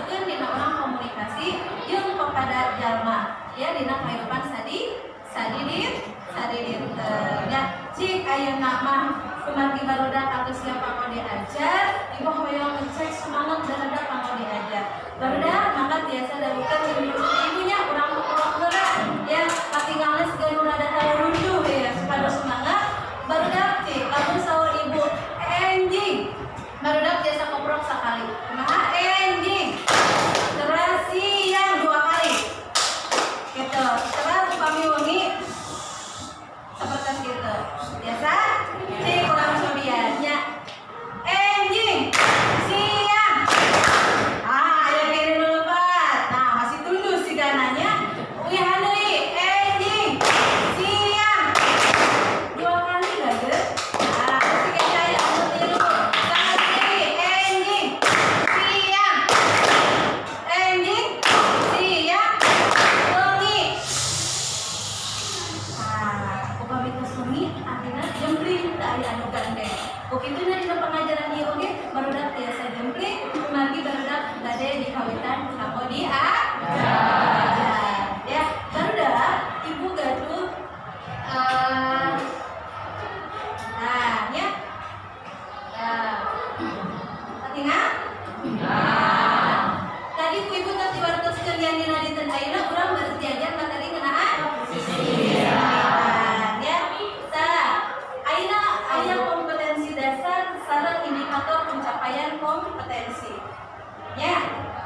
diperlukan dina orang komunikasi jeung kepada jalma ya dina kehidupan sadidinten ya cik ayeuna mah kumaha barudak atau siapa mau diajar ibu hoyong ngecek semangat barudak mau diajar barudak maka biasa dalukeun ibunya urang kukurok geura ya katingalna segala rada runduh ya supaya semangat barudak cik lamun saur ibu enjing barudak biasa koprok sekali kumaha enjing terus siang 2 kali gitu terus upami wengi seperti gitu biasa cik kurang sobiannya enjing siang ya kiri dulu Pak nah masih tunduk si gananya uyahan deui enjing siang 2 kali gageus nah si kecaya anu tilu sangat kiri enjing siang wengi upami tos wengi akhirna jempling teh aya anu gandeng begitu dina pengajaran ieu oge barudak tiasa jempling kumaha barudak gade dikawitan kamu diajar ya barudak ibu gaduh nah nya ingat tadi ku ibu tos diwartoskeun yang dina dinten ayeuna urang geus diajar materi ngeunaan sisiran ya tah ayeuna aya kompetensi dasar sareng indikator pencapaian kompetensi ya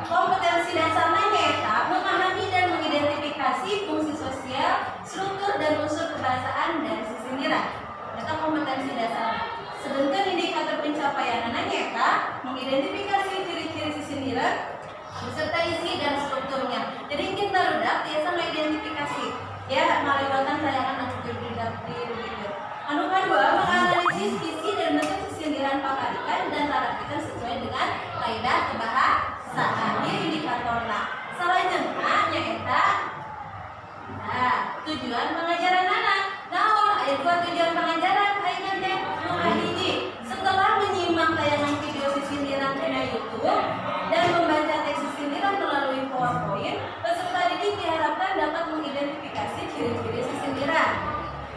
kompetensi dasarna nyaeta memahami dan mengidentifikasi fungsi sosial struktur dan unsur kebahasaan dari sisindiran eta kompetensi dasar sedangkan indikator pencapaianna nyaeta mengidentifikasi ciri-ciri sisindiran beserta isi dan strukturnya. Jadi kita barudak biasa mengidentifikasi ya melewatan tayangan anu dirugikan. Anu kedua menganalisis isi dan bentuk sisindiran paparikan dan tarapikan sesuai dengan kaidah kebahasaan. Ieu indikatorna. Salajengna nyaeta tujuan pengajaran anak. Naon aya 2 tujuan pengajaran ayeuna teh nu kahiji setelah menyimak tayangan video sisindiran di YouTube dan membaca teks sisindiran melalui PowerPoint, peserta didik diharapkan dapat mengidentifikasi ciri-ciri sisindiran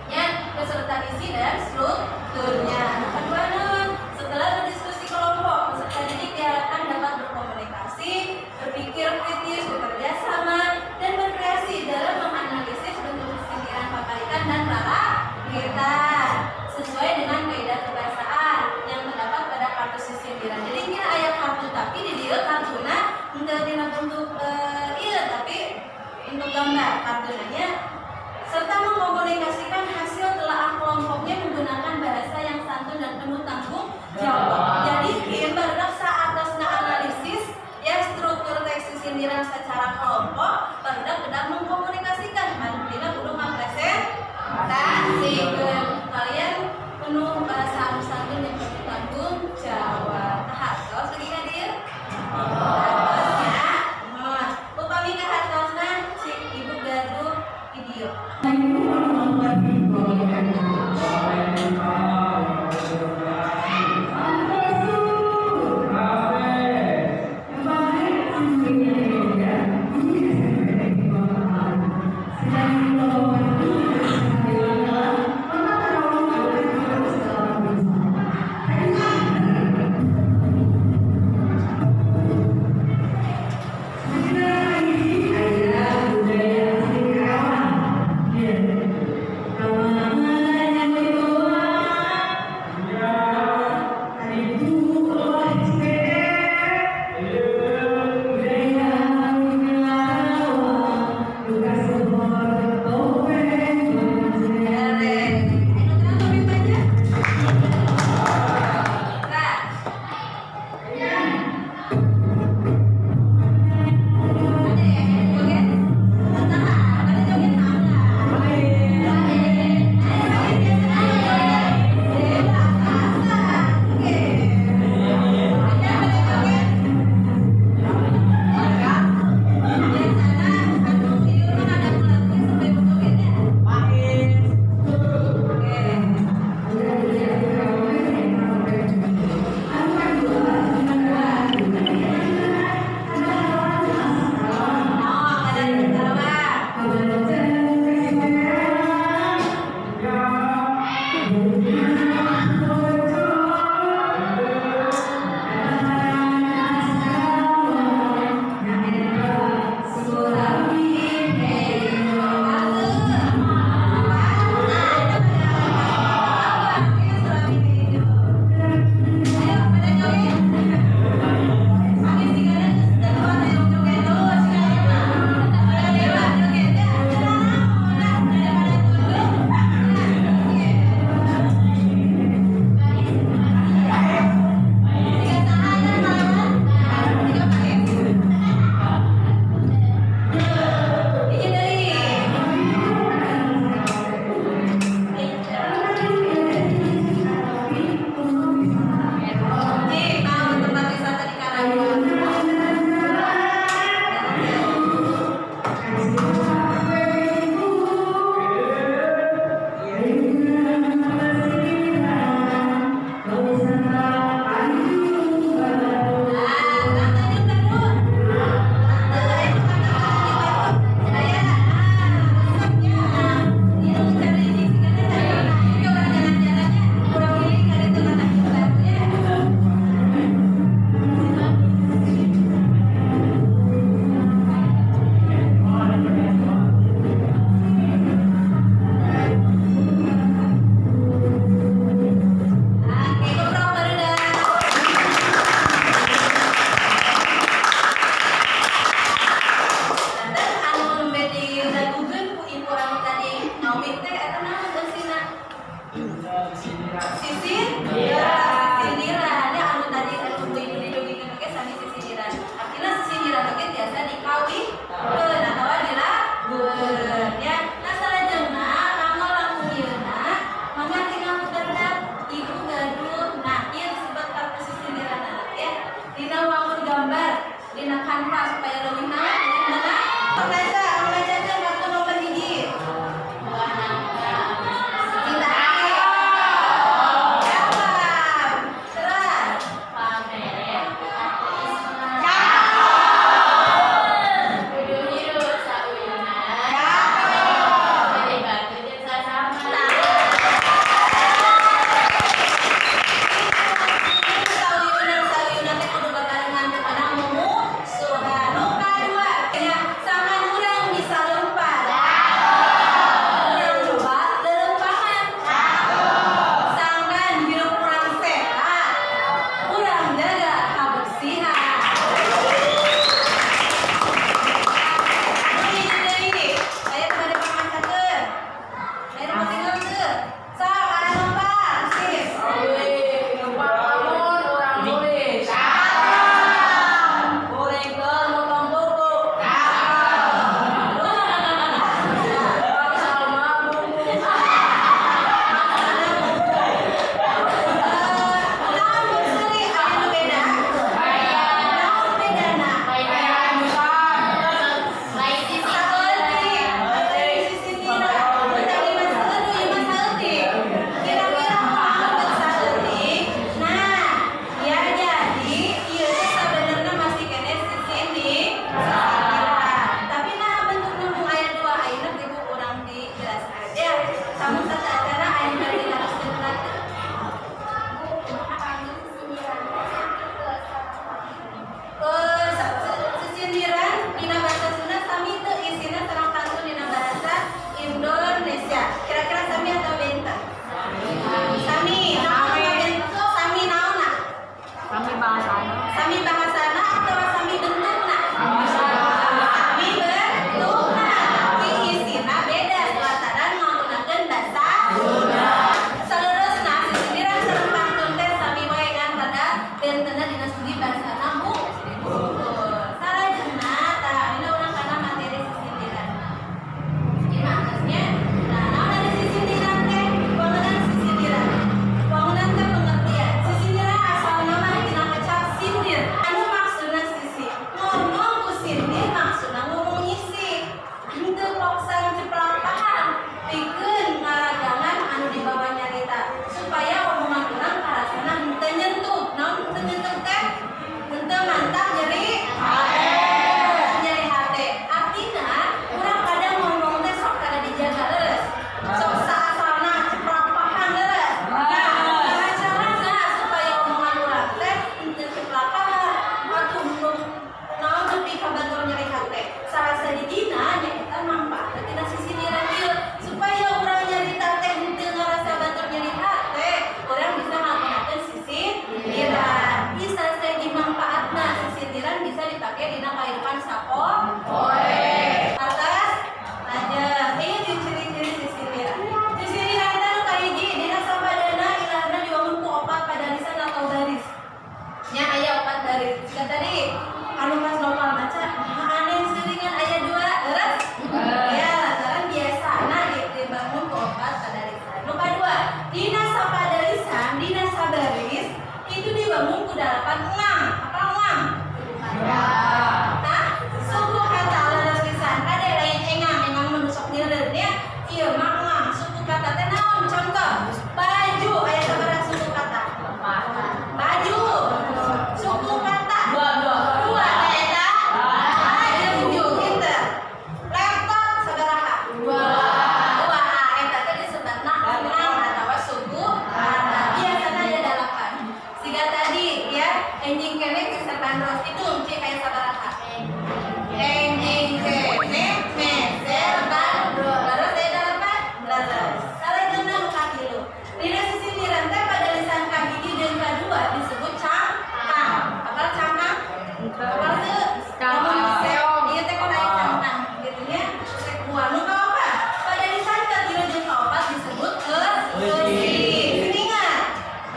ya beserta isi dan strukturnya. Kedua, setelah berdiskusi kelompok, peserta didik diharapkan dapat berkomunikasi, berpikir kritis, bekerja sama, dan berkreasi dalam menganalisis bentuk sisindiran paparikan dan tarapikan sesuai dengan kaidah kebahasaan yang terdapat pada kartu sisindiran. Jadi ini aya kartu tapi di dieu kartuna henteu dina bentuk ieu tapi untuk gambar kartunanya serta mengkomunikasikan hasil telaah kelompoknya menggunakan bahasa yang santun dan dina kanva supaya lebih mana membaca ke waktu nomor hiji.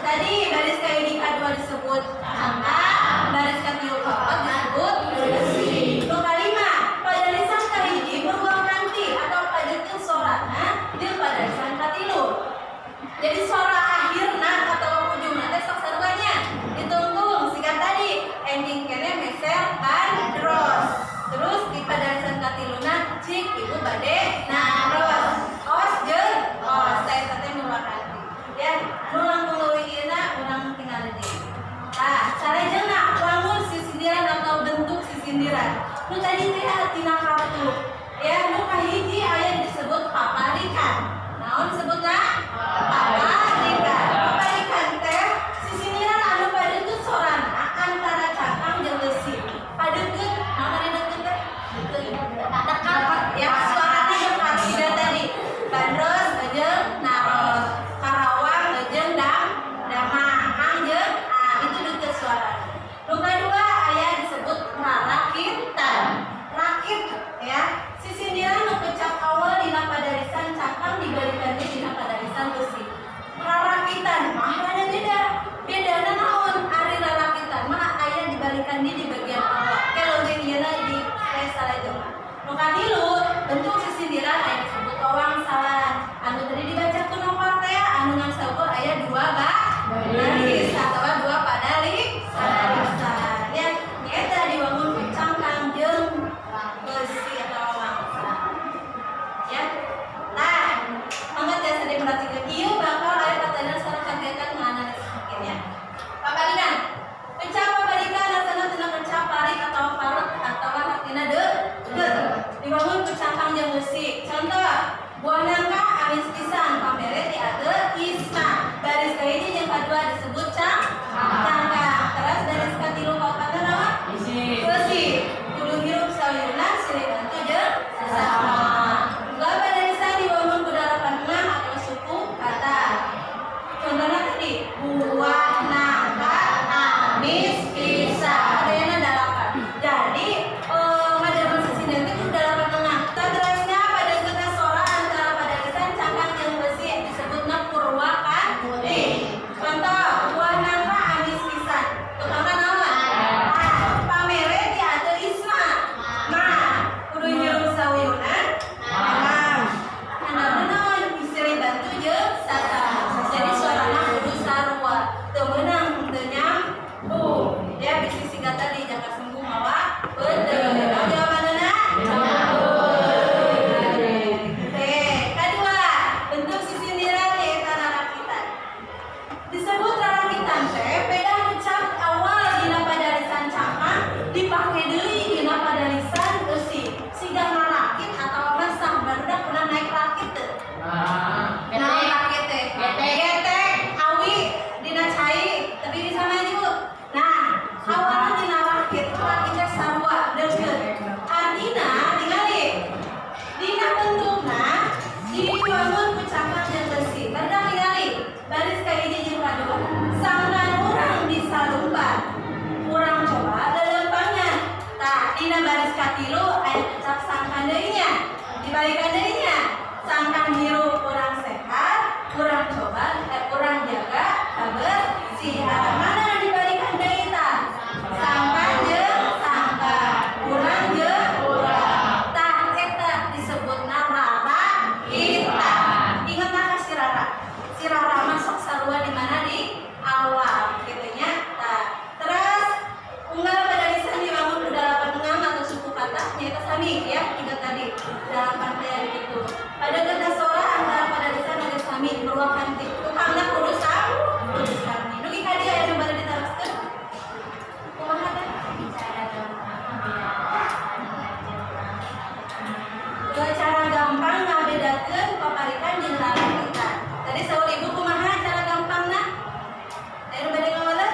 Tadi baris KIDK 2 disebut angka, baris KTU 4 disebut bentuk bade naros os jeung os saya teh mulakan ya nu langkung leuwihna urang tinggal di sarejeuna lamun sisindiran atau bentuk sisindiran nu tadi teh tina kartu ya nu kahiji aya disebut paparikan naon disebutna paparikan teh sisindiran anu padeukut sorana antara cangkang jeung leusi padeukut naon tadi deukeut teh dekat ya suarana dekat tidak tadi bandros jeung naros karawang jeung damang jeung itu deukeut suara nu kadua aya disebut rarakitan rakit ya sisindiran nu kecap awal dina padarisan cangkang dibalikan deui dina padarisan leusi rarakitan mah rada beda bedana naon ari rarakitan mah aya dibalikan deui di bagian awal kalau di dieuna di salajeng nu kadilu bentuk sisindiran aya disebut wangsalan anu tadi dibacakeun nomor teh anu ngan saukur aya dua baris atawa dua padarisan ya eta diwangun ku cangkang jeung leusi atawa wangsalan ya nah mangga teh sadaya perhatikeun ieu bakal aya patana sareng kagiatan nganalisis mungkin ya paparikan kencap paparikan asana tina kencap parik atawa parut atawa artina dibangun ku cangkang jeung leusi contoh buah nangka anis pisan pamere ti ade isma baris kahiji jeung kadua disebut cangkang terus baris katilu kaopat naon leusi kudu hirup sayuran silih bantu jeung sesama unggal badarisan dibangun ku dalapan enam atau suku kata contohna tadi buah nangka anis pisan adena dalapan jadi ngajaman sisindiran itu dalapan enam terusnya pada kita sora antara padarisan cangkang jeung leusi disebutna purwakan contoh buah nangka anis pisan tukangna naon pamere ti ade isma mah kudu hirup sawiunan handapna naon silih bantu jeung sasama jadi suarana kudu sarua teu meunang teu nyambung ya bisi siga tadi jaka sembung mawa beundeung naon jawabanna kedua bentuk sisindiran nyaeta rarakitan disebut rarakitan teh beda ucap awal dina padarisan cangkang dipake deui dina padarisan leusi siga ngarakit atawa masah barudak pernah naik rakit teu naon rakit teh getek awi dina cai tapi bisa main ibu nah awalna dina rakit teh sarua deukeut artina ningali dina bentukna dibangun ku cangkang jeung leusi barudak ningali baris kahiji jeung kadua sangkan urang disalumban urang coba leuleumpangan tah dina baris katilu aya kecap sangkan deui nya dibalikan deui nya sangkan hirup urang sehat urang coba urang jaga kabersihan mana dibalikan deui tah sangkan jeung sangkan urang jeung urang tah eta disebutna rarakitan ingatna ka si rara masuk sarua di mana di awal gitu nya tah terus unggal padarisan dibangun ku dalapan enam atau suku kata nyaeta sami ya tiga tadi dalapan aya gitu pada kata sora antara padarisan jeung sami beruakan ti tukangna kudu sami dugi ka dieu aya nu bade ditaroskeun kumaha teh cara gampang ngabedakeun paparikan jeung rarakitan tadi saur ibu kumaha cara gampangna aya nu bade ngawala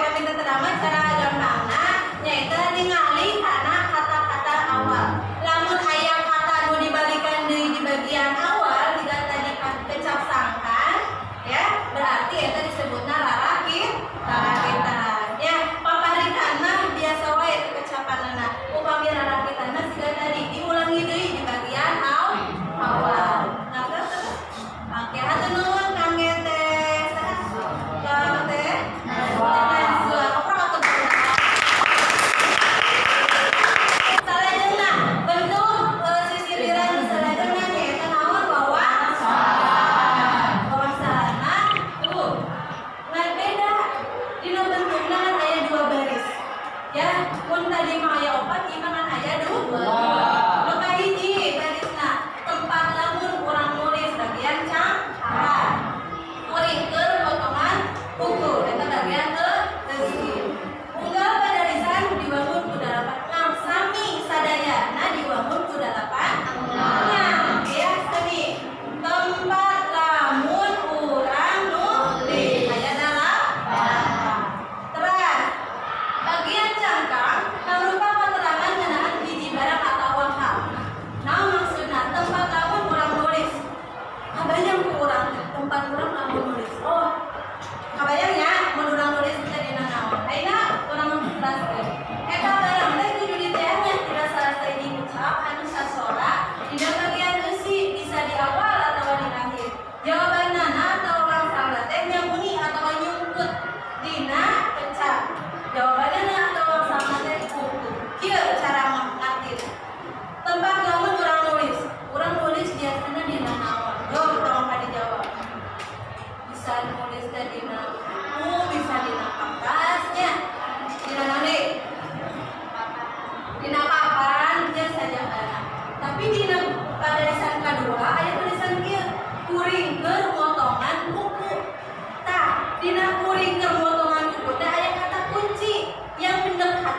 buat minta terdapat cara gampangna nyaeta ningali kana kata-kata awal lamun aya kata nu dibalikan deui di bagian awal tidak tadi kecap sangkan ya berarti eta disebutna rarakitan ya paparikan mah biasa wae teu kecapanana upami rarakitan mah siga tadi diulangi deui di bagian awal nah terus oke hatur nuhun kang teh kang teh salajengna bentuk sisindiran salajengna nyaeta naon wawangsalanna ngan beda dina bentukna kan aya dua baris ya mun tadi mah aya opat ieu mah kan aya dua nu kahiji baris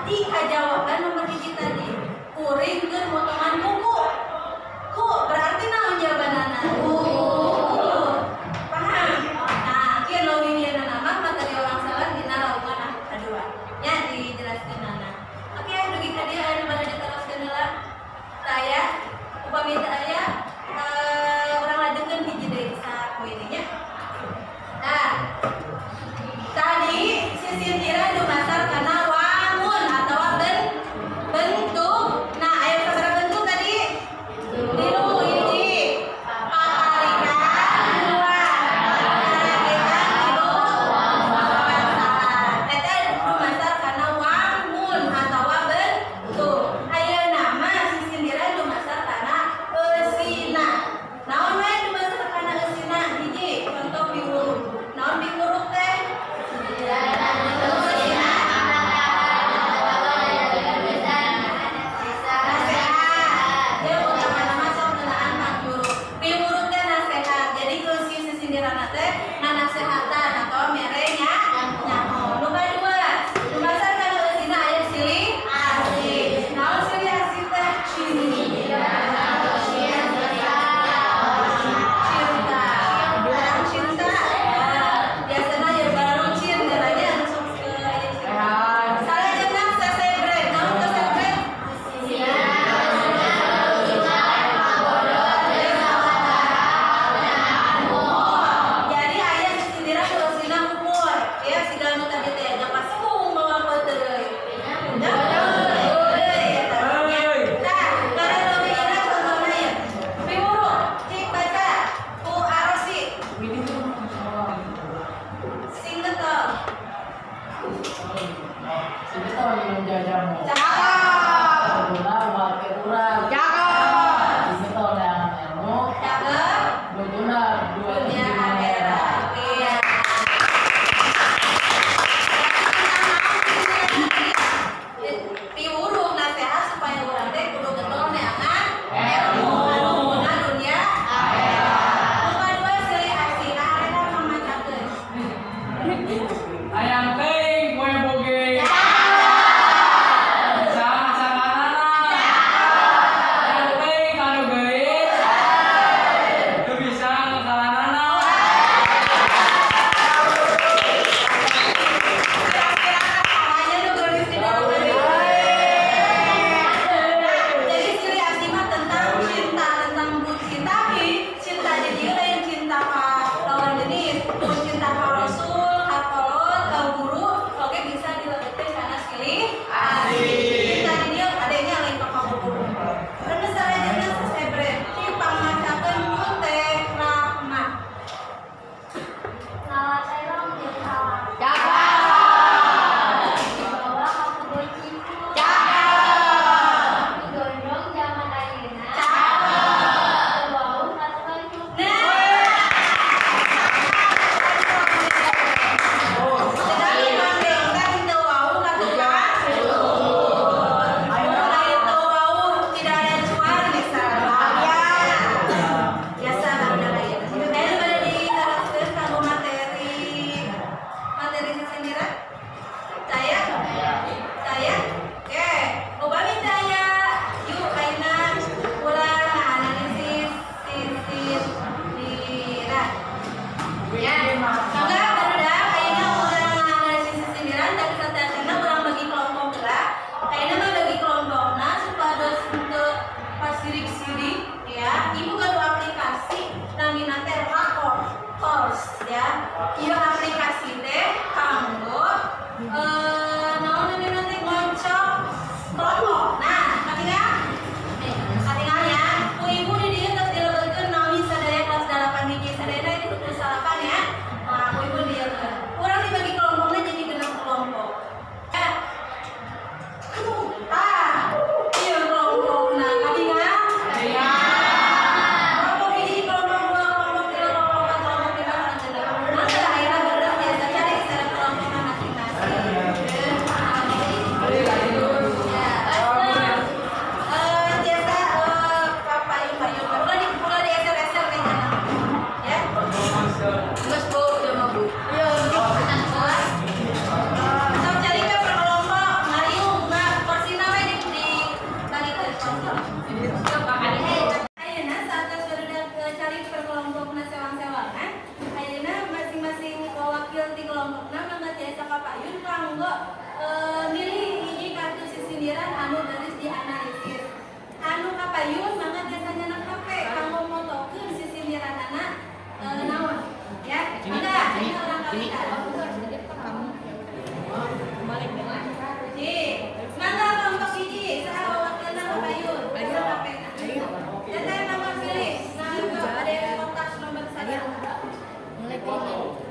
Di kajawaban nomor hiji tadi kuringkeun motongan kuku. Ku berarti naon jawabanana? Kuku. Paham? Nah, kieu leuwih nama materi orang salah dina raungan kadua. Nya dijelaskeun anak. Oke, dugi ka dieu aya nu bade diteruskeun heula. Saya upami teu aya urang lanjutkeun hiji deui sapoe nya. Nah, tadi sisintira dumasar kana wangun atau bentuk. Nah, aya sabaraha bentuk tadi? 3 hiji. Paparikan 2. Ngaragetan 3. Eta dumasar kana wangun atau bentuk. Ayeuna mah sisintira dumasar kana eusina. Naon we dumasar kana eusina? Hiji, contoh piwuruk. Naon piwuruk teh? Ayam teh kue boge. sindiran anu geus dianalisis. Anu kapayun mangga biasanya nak hape kanggo motokeun si sindiran anak naon ya. Mangga ini orang kalita. Balik dengan. Ji, mangga kelompok hiji saha wawakeunna kapayun. Ayo hapena. Teteh mangga pilih. Nah, ada yang kontak nomor 1. Mulai pilih.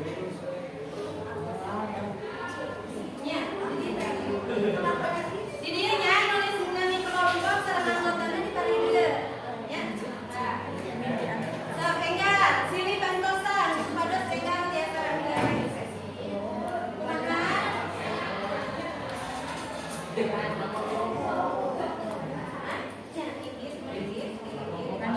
Ya, di dia nya nulis nami kelompok sareng anggotana di bari dia. Ya. So, enggak, sini pantosan, pada pegang dia sareng dia. Kumaha? Ya, ikis, ikis. Kan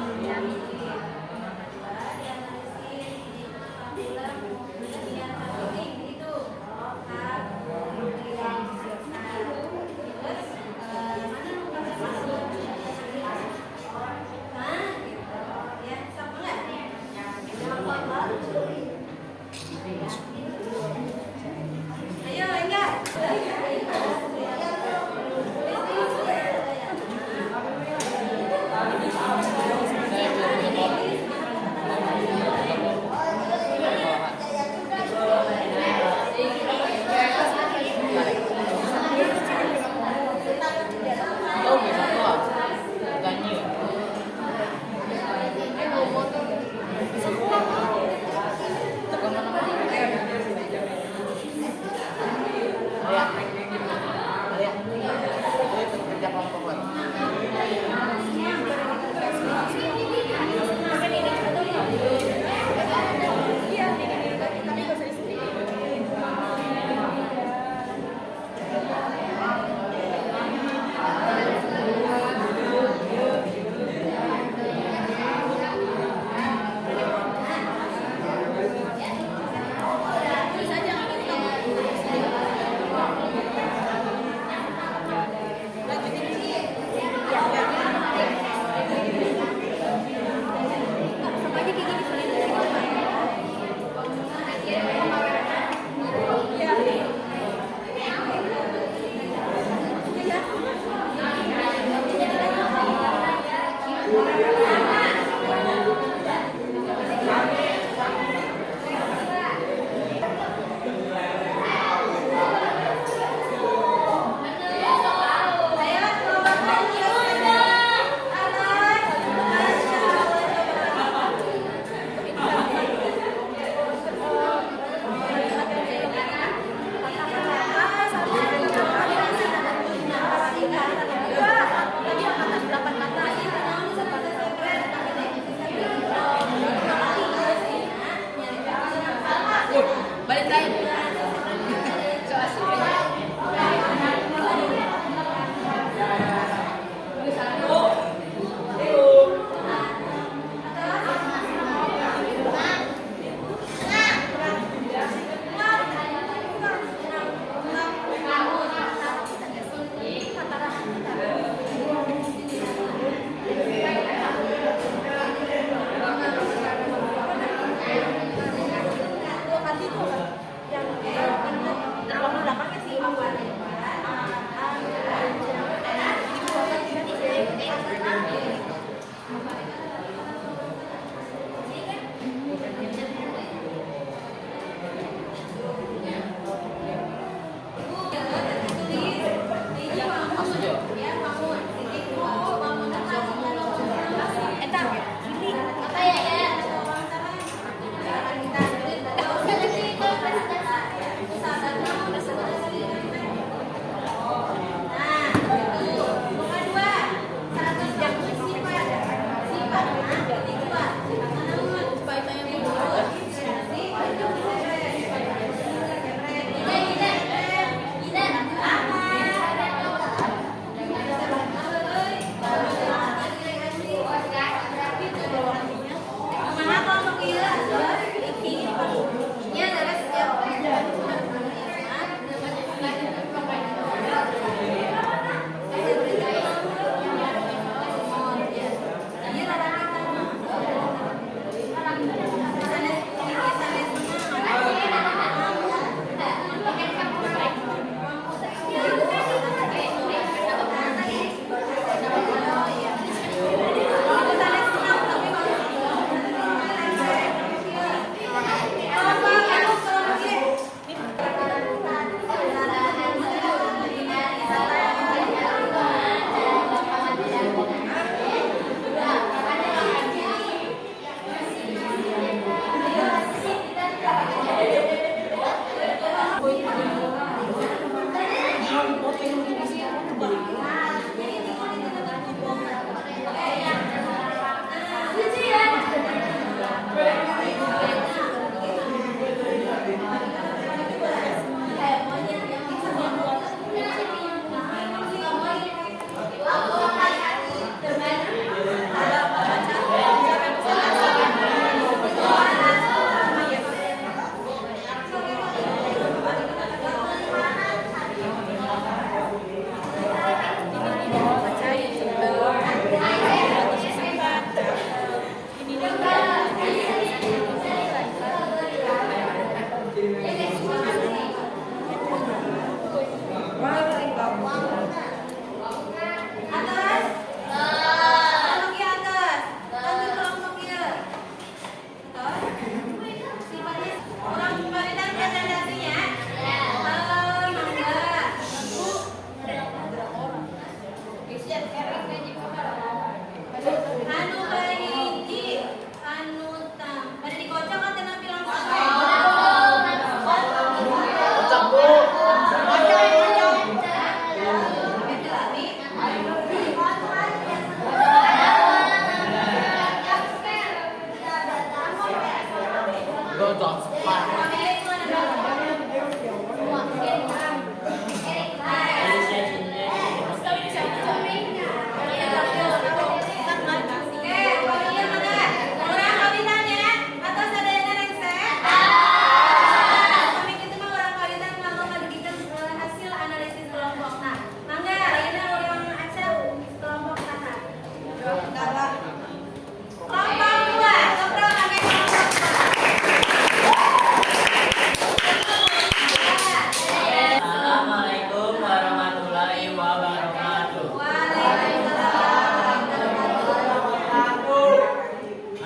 Assalamualaikum warahmatullahi wabarakatuh.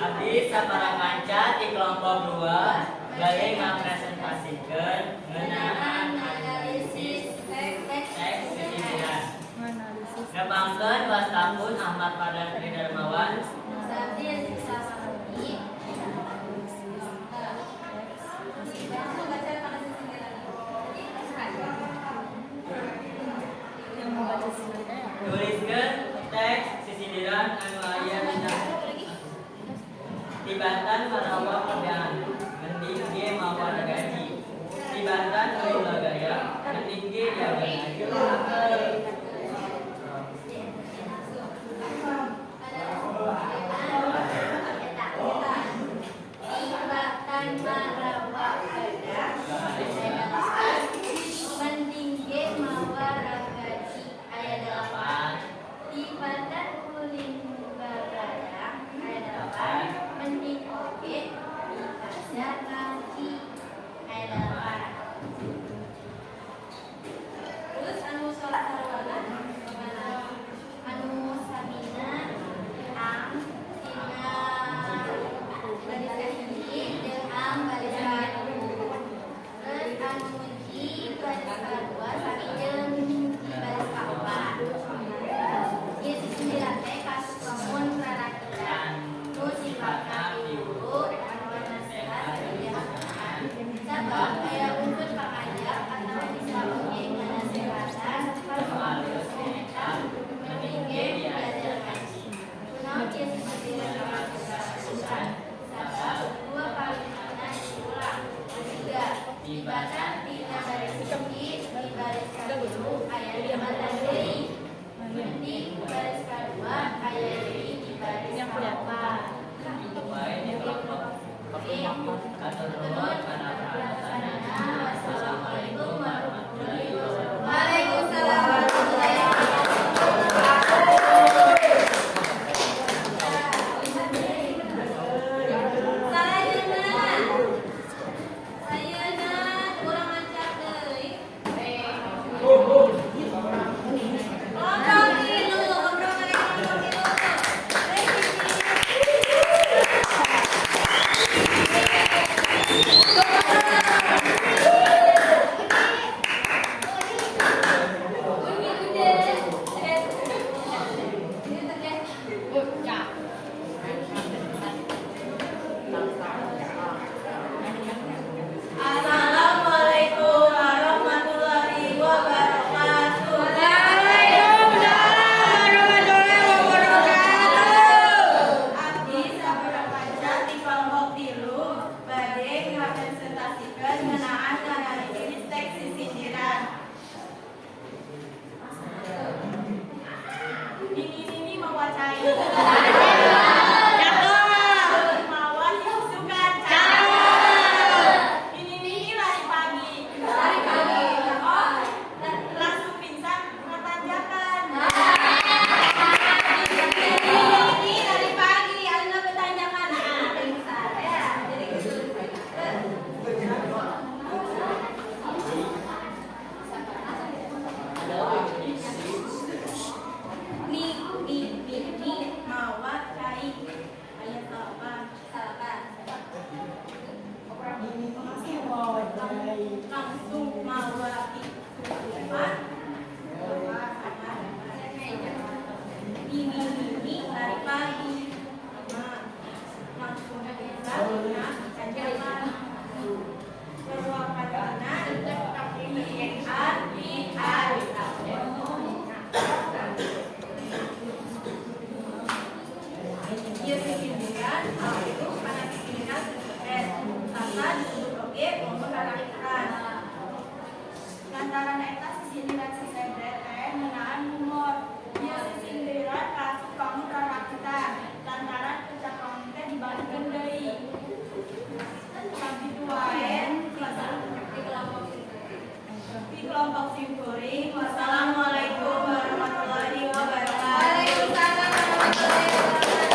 Abdi saparakanca di kelompok 2 balik mempresentasikan ngeunaan analisis teks sisiran. Ngembangkeun wastafun Ahmad Fadlan Tri Darmawan. Tuliskeun teks sisiran anu aya dina tibatan marawa kerjaan mending ge mawa gaji tibatan ulah gaya mending ge jaga gaji. Dia pikirkan, itu karena pikirkan, rarakitan. Lantaran eta sisindiran sesebret teh meunaan humor. Ieu sisindiran kasup kamu rarakitan. Lantaran ucap kamu teh dibalikeun deui. Sakitu wae di kelompok simpuring. Wassalamualaikum warahmatullahi wabarakatuh. Waalaikumsalam warahmatullahi wabarakatuh.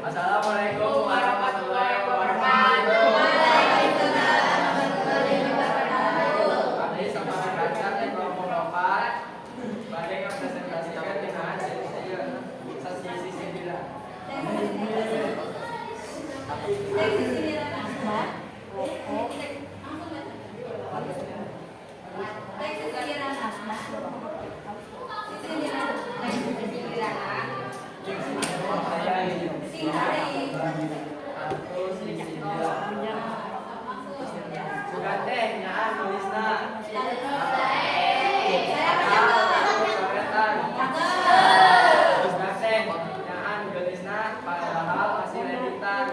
Assalamualaikum warahmatullahi wabarakatuh. Abdi samaragakan di kelompok 4 badai mempresentasikan dengan sesi sindiran. Bukan teh nyaan nulisna. Bukan teh nyaan gelisna padahal masih editan.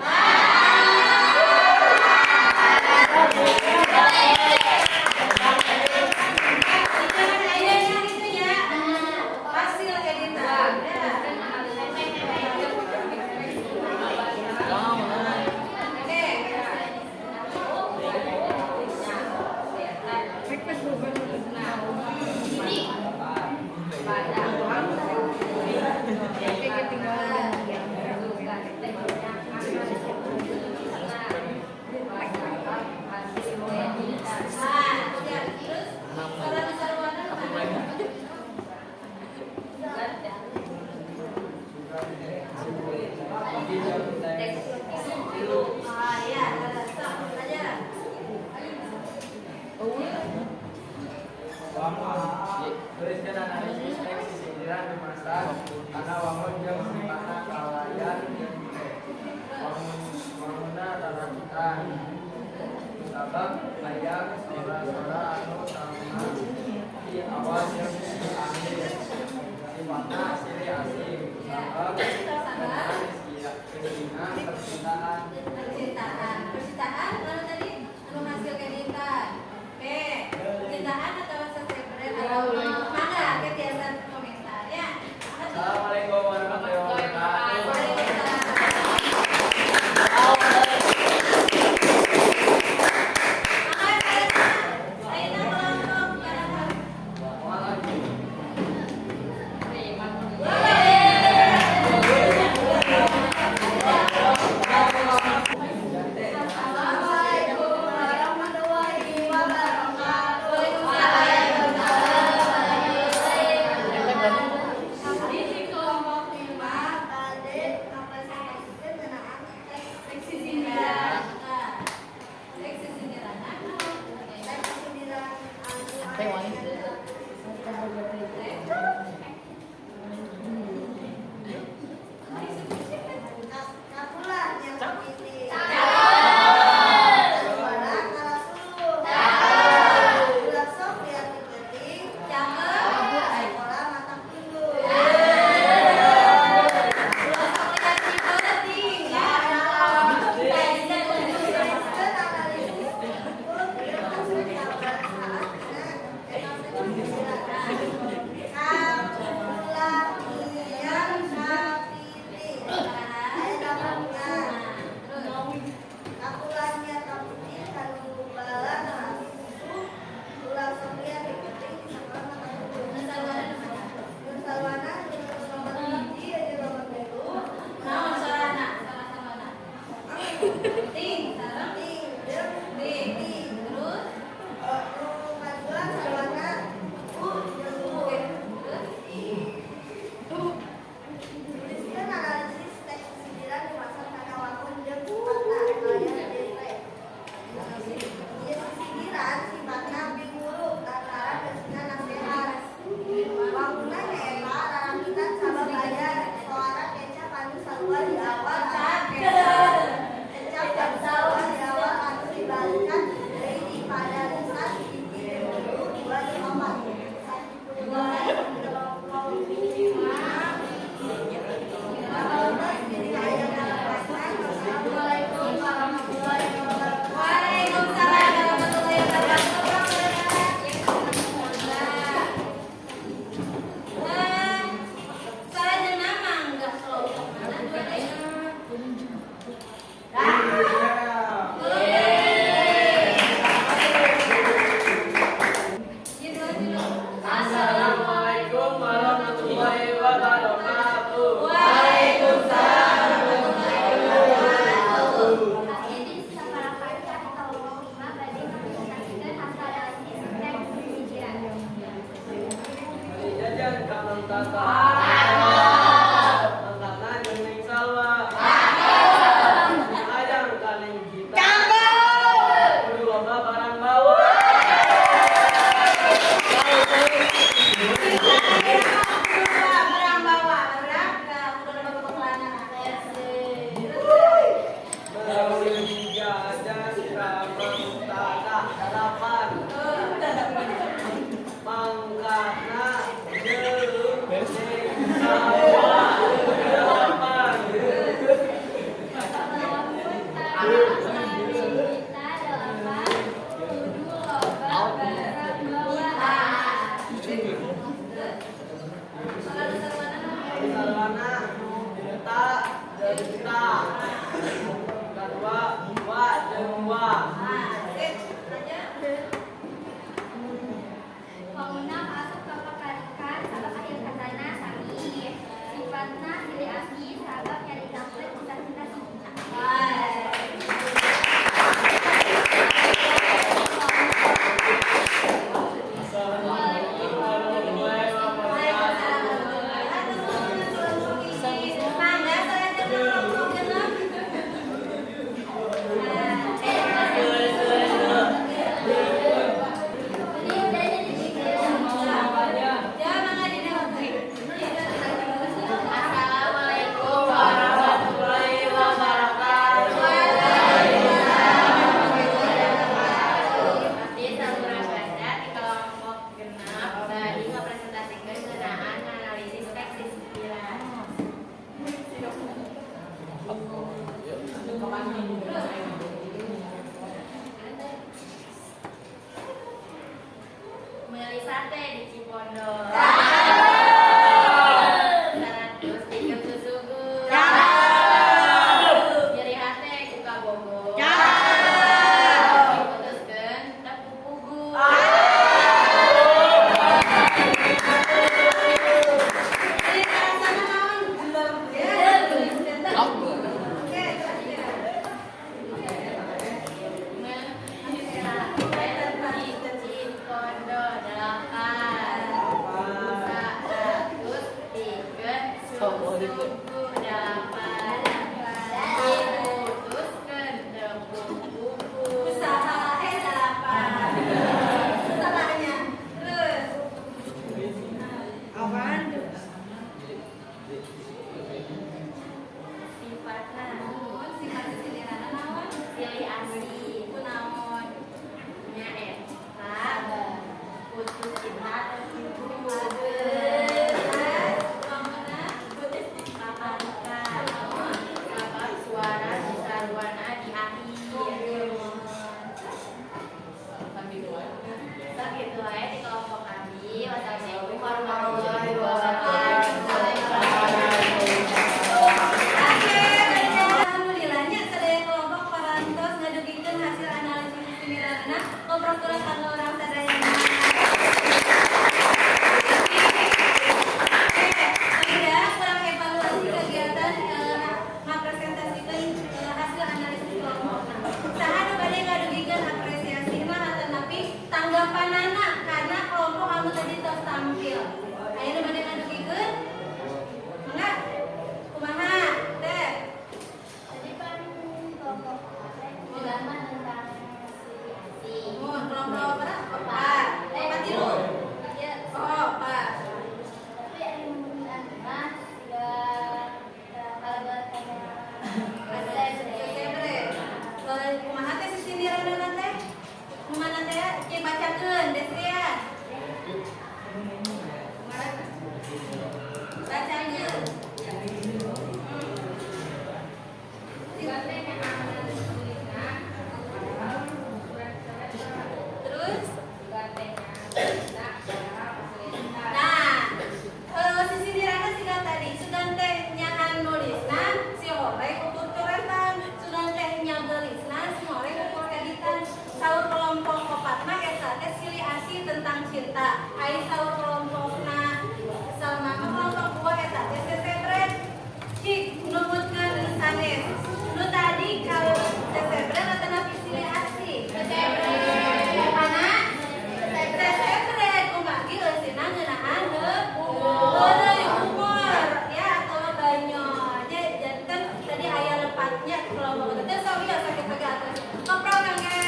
Tuliskan analisis teks sindiran di masa karena wangun jeung sifatna kalayan wanguna rarakitan sabab aya sora-sora anu sama di awal jeung di akhir sifatna asli asing sabab Percintaan mana tadi menghasilkan intan. Percintaan atau sesebret atau mana kegiatan komentarnya. Assalamualaikum warahmatullahi wabarakatuh. Waalaikumsalam. awal di awal Ecap awal di awal atau dibalikan dari pada lisan titik dulu dua di amat Assalamualaikum warahmatullahi wabarakatuh. Waalaikumsalam warahmatullahi wabarakatuh. Salah nama enggak kelompok mana dua deh. Assalamualaikum warahmatullahi wabarakatuh. Jajan kangen tata. Tantana jeung salwa. Ayang kaleng kita. Kudu loba barang bawa. Barang bawa beragam, udah bawa celana. Melalui jajan ramang tata dalapan. Mangkana jeung salwa dalapan. Salwana juta juta. Kedua dua dua. Penguna masuk ke pekarikan sahabat akhir katana sami sifatna silih asli sahabat nyari dapat cita-cita Assalamualaikum warahmatullahi wabarakatuh. Mangga saya bacakeun Desian. Bacakeun. Terus si sindiranna siga tadi sugan teh nyahan nulisna si horeng ukur coretan sugan teh nyagelisna si horeng ukur editan saur kelompok opatna eta teh silih asih tentang cinta ai saur kelompokna sama kelompok dua eta teh sesebret cik numutkeun sanes nu tadi kalau sesebret atau napi silih asih sesebret mana sesebret kumaha eusina ngeunaan umur ya atau banyak jadi kan tadi ayah lepatnya kelompok itu sawi ya sakit pegat koprol kangge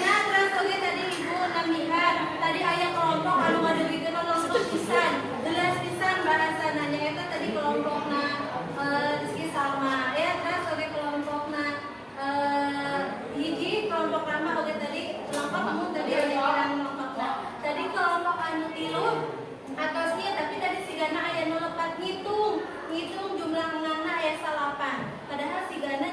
terus oke tadi ibu namihan tadi ayah kelompok anu ngadegikeun kelompok pisan jelas pisan bahasananya eta tadi kelompokna Rizky Salma ya terus oke kelompokna hiji kelompok ramah oke tadi lengkap kamu tadi ada bilang lengkapnya tadi kelompok anu tilu atosnya tapi tadi sigana aya nu lepat ngitung jumlah ngana aya 8 padahal sigana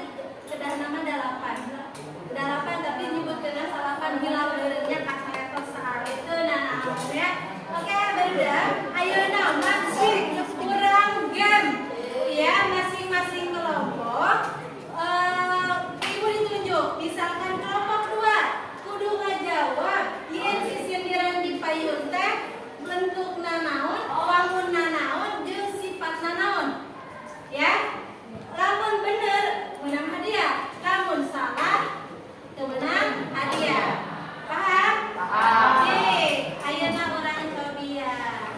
kedah nama 8 tapi nyebutkeun 8 hilang beureunya kasaretos saareukeun naon ya oke barudak ayeuna masih kurang game ya masing-masing kelompok ibu ditunjuk misalkan kelompok 2 kudu ngajawab yen si sindiran di payun teh bentukna naon wangunna naon jeung sifatna naon ya lamun bener menang hadiah lamun salah teu menang hadiah paham? Oke ayeuna urang cobian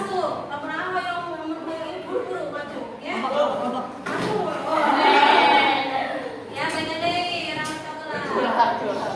masuk. Lamun hoyong ini buru-buru maju, ya. Masuk. Ya, pengen deh, rambut coklat. Coklat.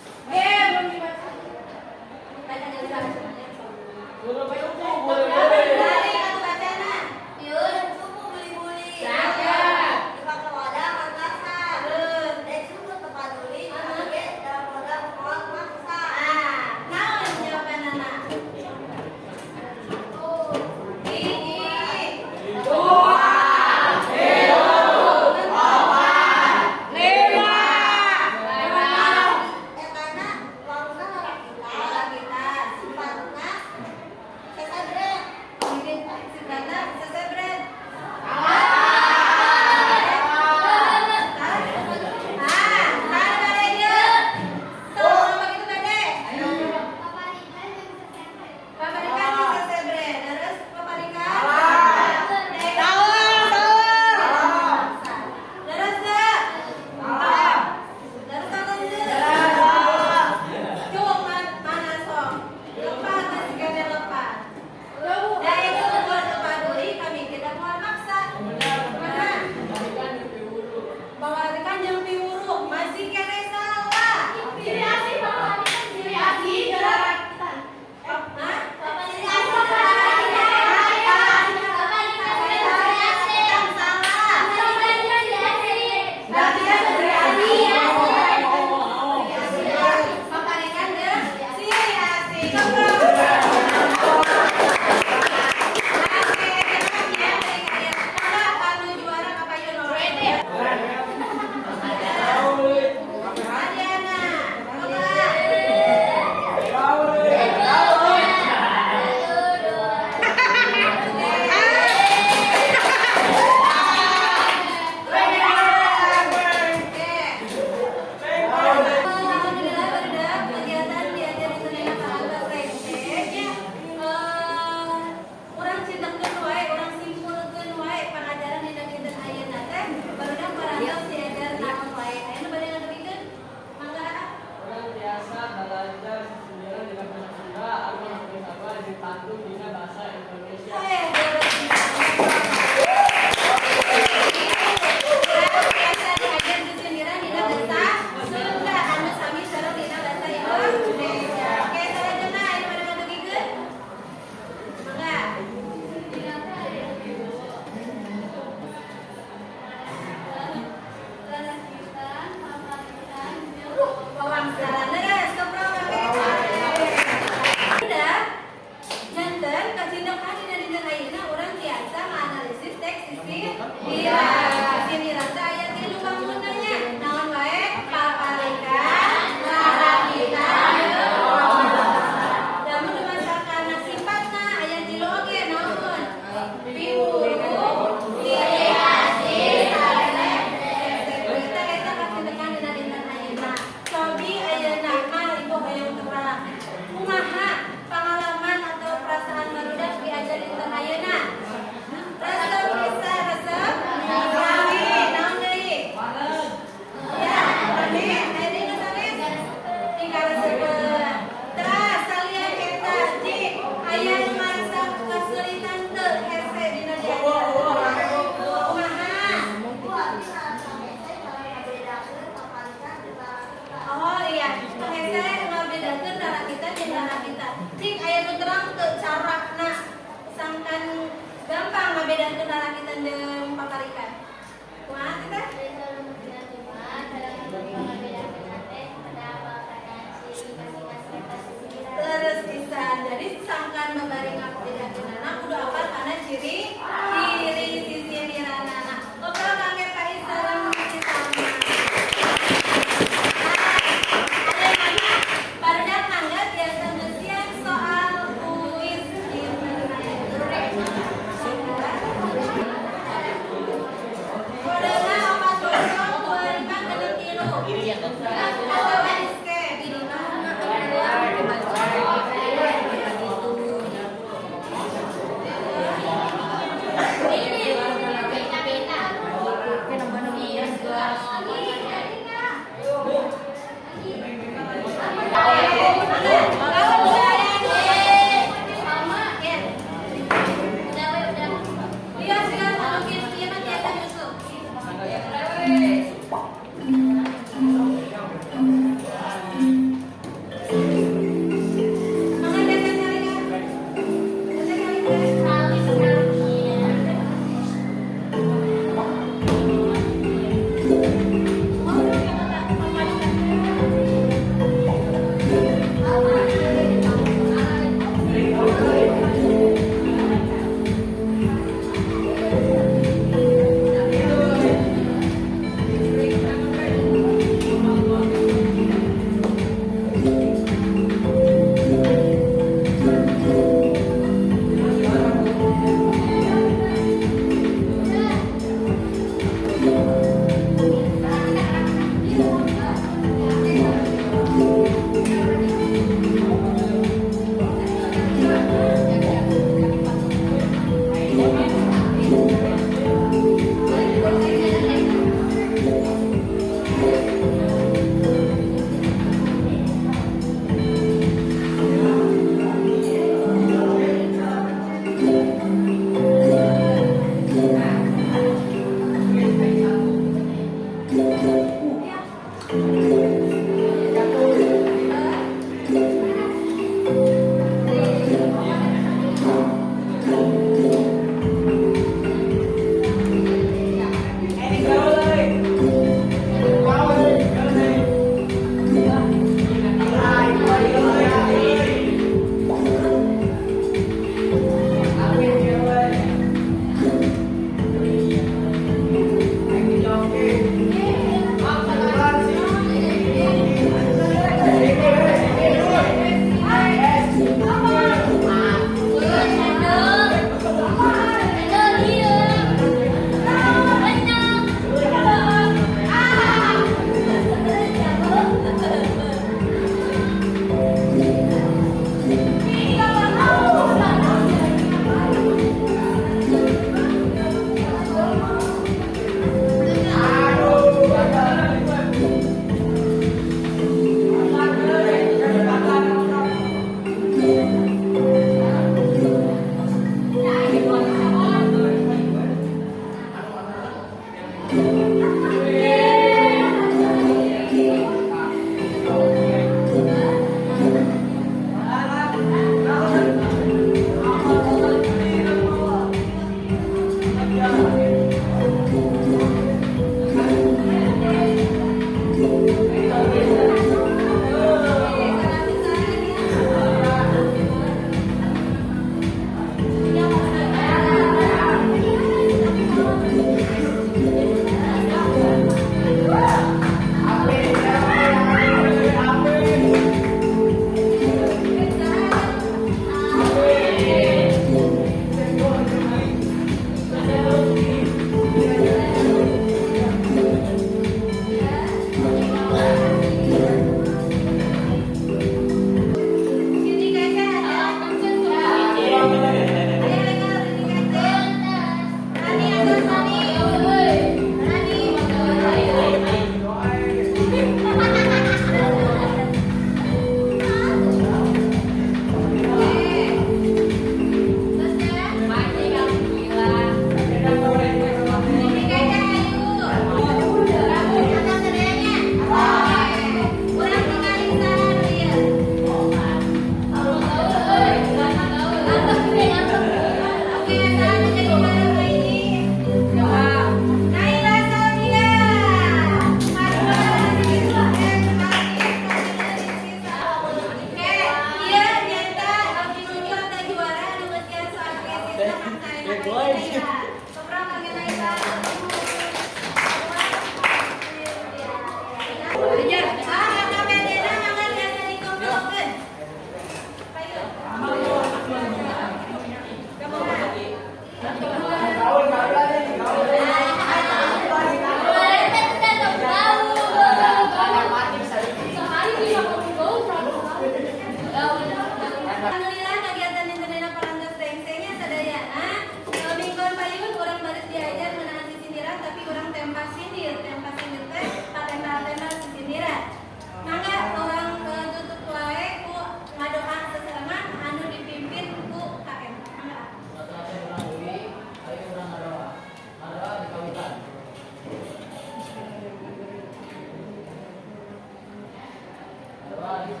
Saget,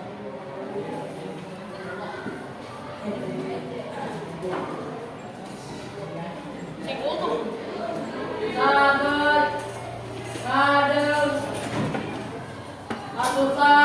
ngadeg, atusan.